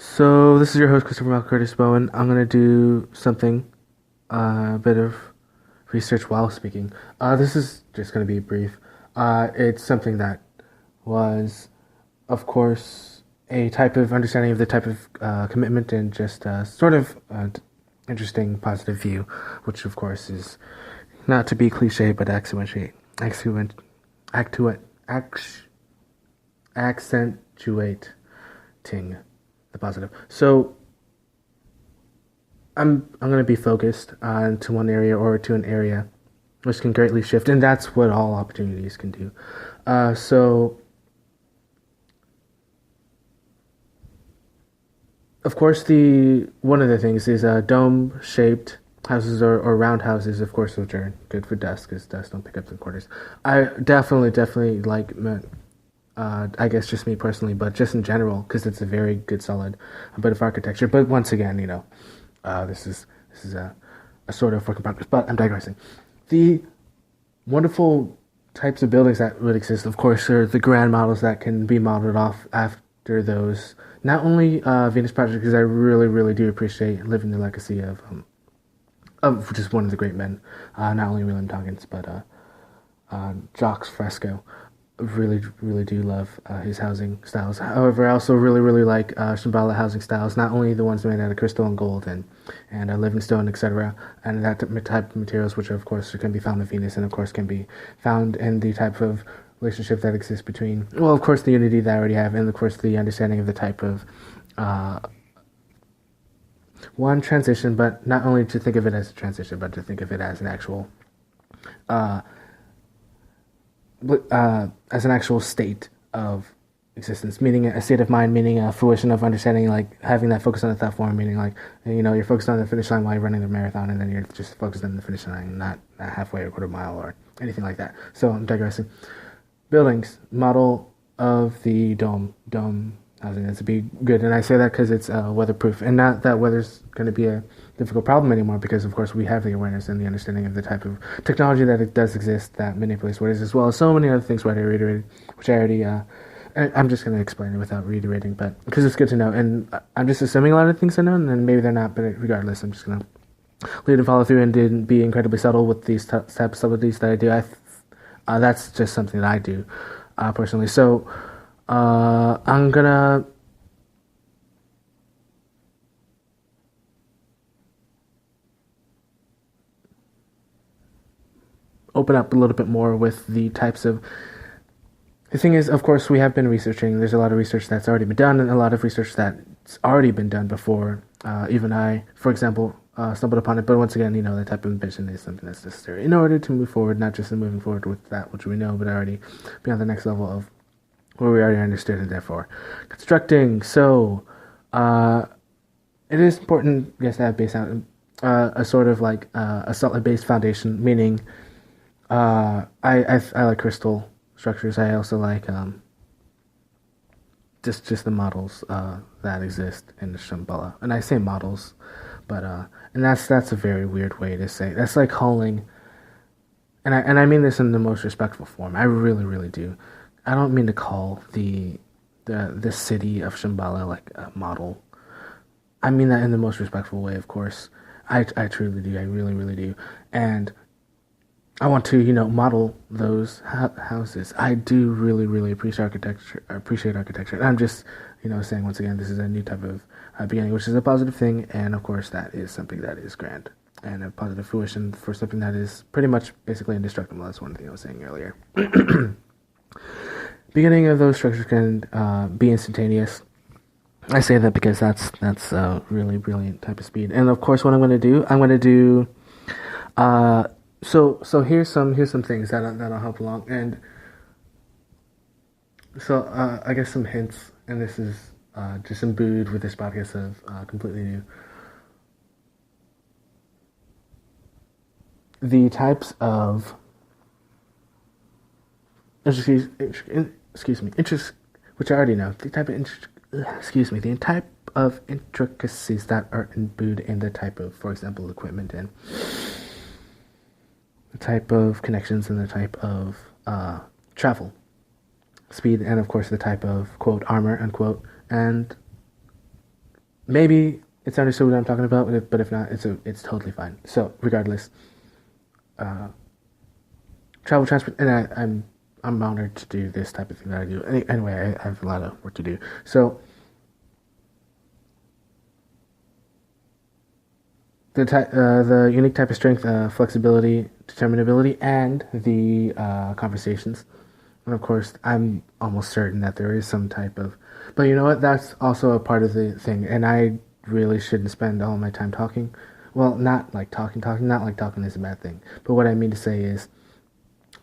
So this is your host Christopher Mal Curtis Bowen. I'm gonna do something, a bit of research while speaking. This is just gonna be brief. It's something that was, of course, a type of understanding of the type of commitment and just sort of interesting positive view, which of course is not to be cliche, but accentuate, accentuating the positive. So I'm going to be focused on to one area or to an area, which can greatly shift, and that's what all opportunities can do. So of course, the one of the things is dome-shaped houses or round houses, of course, which are good for dust because dust don't pick up the quarters. I definitely like I guess just me personally, but just in general, because it's a very good, solid bit of architecture. But once again, this is a sort of work in progress. But I'm digressing. The wonderful types of buildings that would exist, of course, are the grand models that can be modeled off after those. Not only Venus Project, because I really do appreciate living the legacy of just one of the great men, not only William Dawkins, but Jacques Fresco. Really do love his housing styles. However, I also really like Shambhala housing styles, not only the ones made out of crystal and gold and living stone, etc., and that type of materials, which of course can be found in Venus, and of course can be found in the type of relationship that exists between, well, of course, the unity that I already have, and of course the understanding of the type of one transition, but not only to think of it as a transition, but to think of it as an actual state of existence, meaning a state of mind, meaning a fruition of understanding, like having that focus on the thought form, meaning like, you're focused on the finish line while you're running the marathon, and then you're just focused on the finish line, not halfway or quarter mile or anything like that. So I'm digressing. Buildings, model of the dome housing is to be good, and I say that because it's weatherproof, and not that weather's going to be a difficult problem anymore, because of course we have the awareness and the understanding of the type of technology that it does exist that manipulates weather, as well as so many other things which I already I'm just going to explain it without reiterating, but because it's good to know, and I'm just assuming a lot of things are known, and maybe they're not, but regardless, I'm just going to lead and follow through and be incredibly subtle with these type of subtleties that I do. That's just something that I do personally. So I'm gonna open up a little bit more with the types of. The thing is, of course, we have been researching. There's a lot of research that's already been done, and a lot of research that's already been done before. Even I, for example, stumbled upon it. But once again, the type of ambition is something that's necessary in order to move forward, not just in moving forward with that which we know, but already beyond the next level of where we already understood and therefore constructing. So, it is important, yes, to have base out a sort of like a solid base foundation. Meaning, I like crystal structures. I also like just the models that exist in the Shambhala, and I say models, but and that's a very weird way to say. That's like calling, and I mean this in the most respectful form. I really do. I don't mean to call the city of Shambhala like a model. I mean that in the most respectful way, of course. I truly do. I really do, and I want to, model those houses. I do really appreciate architecture. And I'm just, saying once again, this is a new type of beginning, which is a positive thing. And of course, that is something that is grand and a positive fruition for something that is pretty much basically indestructible. That's one thing I was saying earlier. Beginning of those structures can be instantaneous. I say that because that's a really brilliant type of speed. And of course, what I'm going to do. So here's some things that'll help along, and so I guess some hints, and this is just imbued with this podcast of completely new. The types of which I already know. The type of intricacies that are imbued in the type of, for example, equipment and the type of connections and the type of travel, speed, and of course the type of, quote, armor, unquote, and maybe it's understood what I'm talking about, but if not, it's totally fine. So regardless, uh, travel transport, and I'm honored to do this type of thing that I do. Anyway, I have a lot of work to do. So the unique type of strength, flexibility, determinability, and the conversations. And of course, I'm almost certain that there is some type of, but you know what? That's also a part of the thing, and I really shouldn't spend all my time talking. Well, not like talking, not like talking is a bad thing. But what I mean to say is,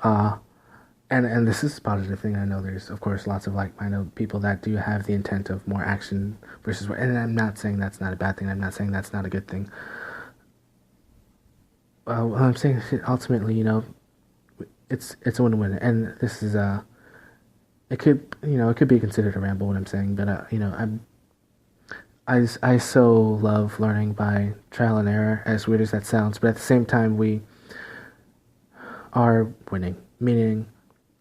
uh, and this is a positive thing. I know there's of course lots of like-minded people that do have the intent of more action versus, and I'm not saying that's not a bad thing. I'm not saying that's not a good thing. What I'm saying is ultimately, it's a win-win, and this is it could it could be considered a ramble what I'm saying, but I so love learning by trial and error, as weird as that sounds, but at the same time we are winning, meaning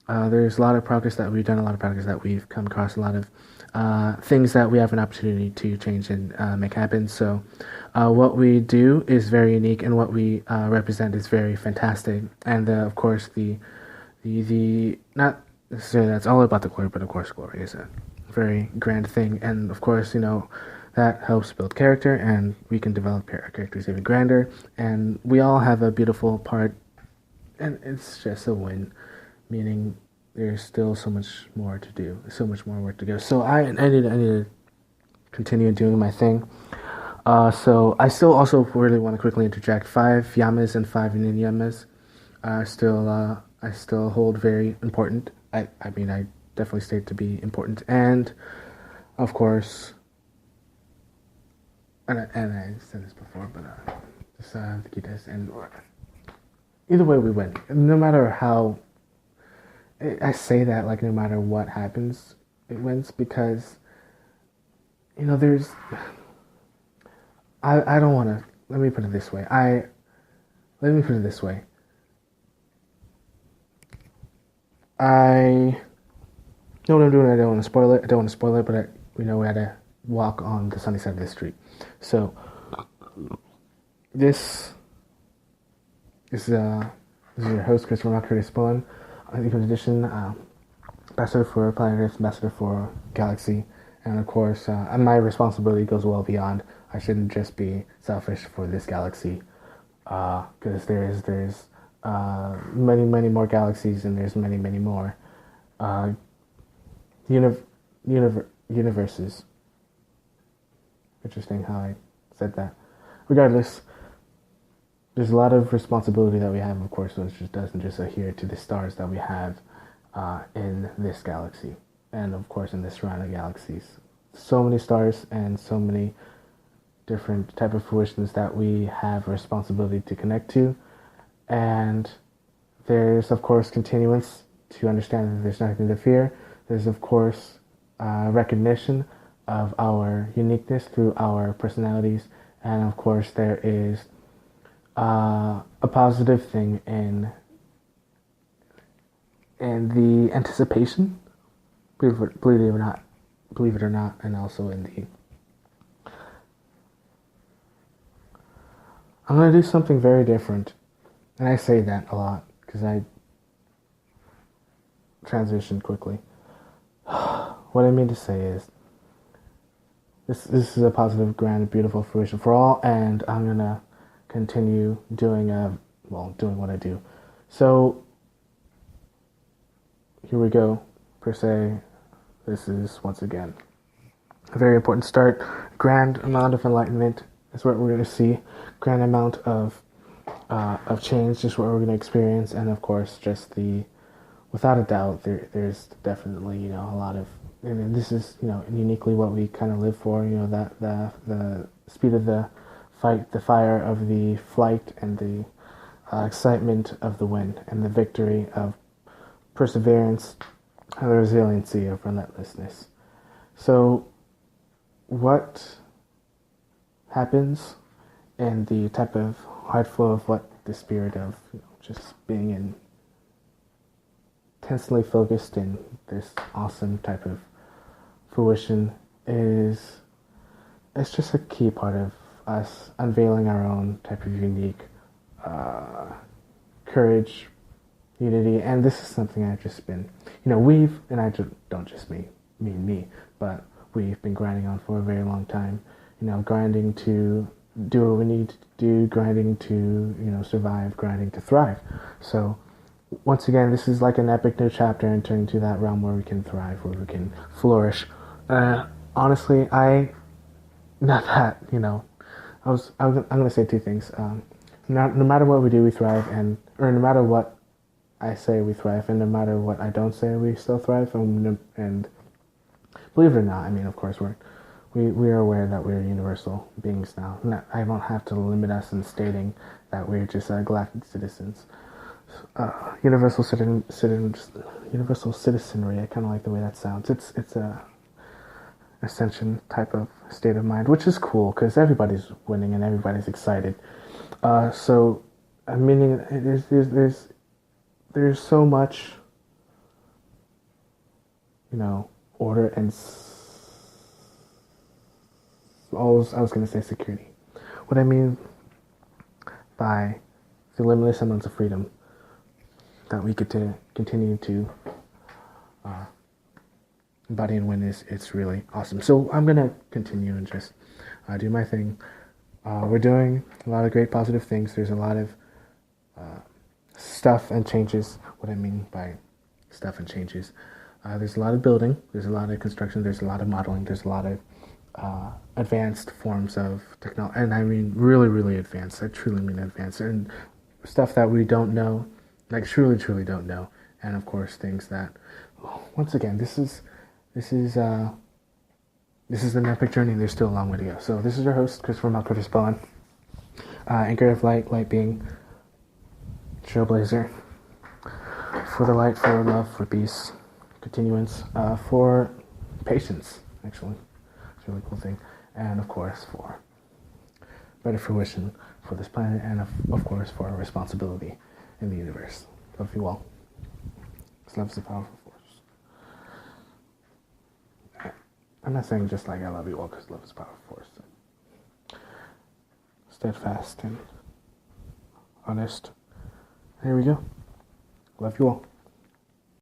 there's a lot of progress that we've done, a lot of progress that we've come across, a lot of things that we have an opportunity to change and make happen. So what we do is very unique, and what we represent is very fantastic. And of course, the not necessarily that's all about the glory, but of course, glory is a very grand thing. And of course, that helps build character, and we can develop characters even grander. And we all have a beautiful part, and it's just a win, meaning there's still so much more to do, so much more work to go. So I need to continue doing my thing. So I still also really want to quickly interject. 5 yamas and 5 ninyamas I still hold very important. I mean, I definitely state to be important. And, of course, and I said this before, but just the key test. And either way, we win. No matter how, I say that like no matter what happens, it wins because, there's, I don't want to, let me put it this way. Let me put it this way. I know what I'm doing. I don't want to spoil it. But we know we had to walk on the sunny side of the street. So this is your host, Christopher Mark Spawn. In addition, ambassador for Planet Earth, ambassador for Galaxy, and of course, my responsibility goes well beyond. I shouldn't just be selfish for this galaxy, because there's many more galaxies, and there's many more universes. Interesting how I said that. Regardless, there's a lot of responsibility that we have, of course, which just doesn't just adhere to the stars that we have in this galaxy, and of course in the surrounding galaxies. So many stars and so many different type of fruitions that we have a responsibility to connect to, and there's of course continuance to understand that there's nothing to fear. There's of course recognition of our uniqueness through our personalities, and of course there is a positive thing in the anticipation, believe it or not, and also in the. I'm gonna do something very different, and I say that a lot because I transition quickly. What I mean to say is, this is a positive, grand, beautiful fruition for all, and I'm gonna continue doing what I do. So here we go, per se. This is once again a very important start. Grand amount of enlightenment is what we're going to see. Grand amount of change, just what we're going to experience, and of course, just without a doubt, there's definitely a lot of, and this is uniquely what we kind of live for. That the speed of the fight, the fire of the flight, and the excitement of the win, and the victory of perseverance, and the resiliency of relentlessness. So, what happens in the type of hard flow of what the spirit of just being intensely focused in this awesome type of fruition is it's just a key part of us unveiling our own type of unique courage, unity, and this is something I've just been, and I don't just mean me, but we've been grinding on for a very long time, grinding to do what we need to do, grinding to, survive, grinding to thrive. So, once again, this is like an epic new chapter entering into that realm where we can thrive, where we can flourish. Honestly, not that, I'm going to say two things. No matter what we do, we thrive, or no matter what I say, we thrive, and no matter what I don't say, we still thrive. And believe it or not, I mean, of course, we are aware that we're universal beings now. I don't have to limit us in stating that we're just galactic citizens. Universal citizenry. I kind of like the way that sounds. It's a ascension type of state of mind, which is cool because everybody's winning and everybody's excited. So, meaning there's so much, order and I was going to say security. What I mean by the limitless amounts of freedom that we get to continue to embody and win it's really awesome. So I'm going to continue and just do my thing. We're doing a lot of great positive things. There's a lot of stuff and changes. What I mean by stuff and changes, there's a lot of building, there's a lot of construction, there's a lot of modeling, there's a lot of advanced forms of technology, and I mean really, really advanced. I truly mean advanced, and stuff that we don't know, like truly, truly don't know, and of course things that, once again, this is an epic journey. There's still a long way to go. So this is your host, Christopher Malcurtis Spawn, anchor of light being, trailblazer, for the light, for love, for peace, continuance, for patience, actually. It's a really cool thing. And of course for better fruition for this planet, and of course for our responsibility in the universe. Love you all. Love is a powerful force. I'm not saying just like I love you all because love is a powerful force. So. Steadfast and honest. Here we go. Love you all.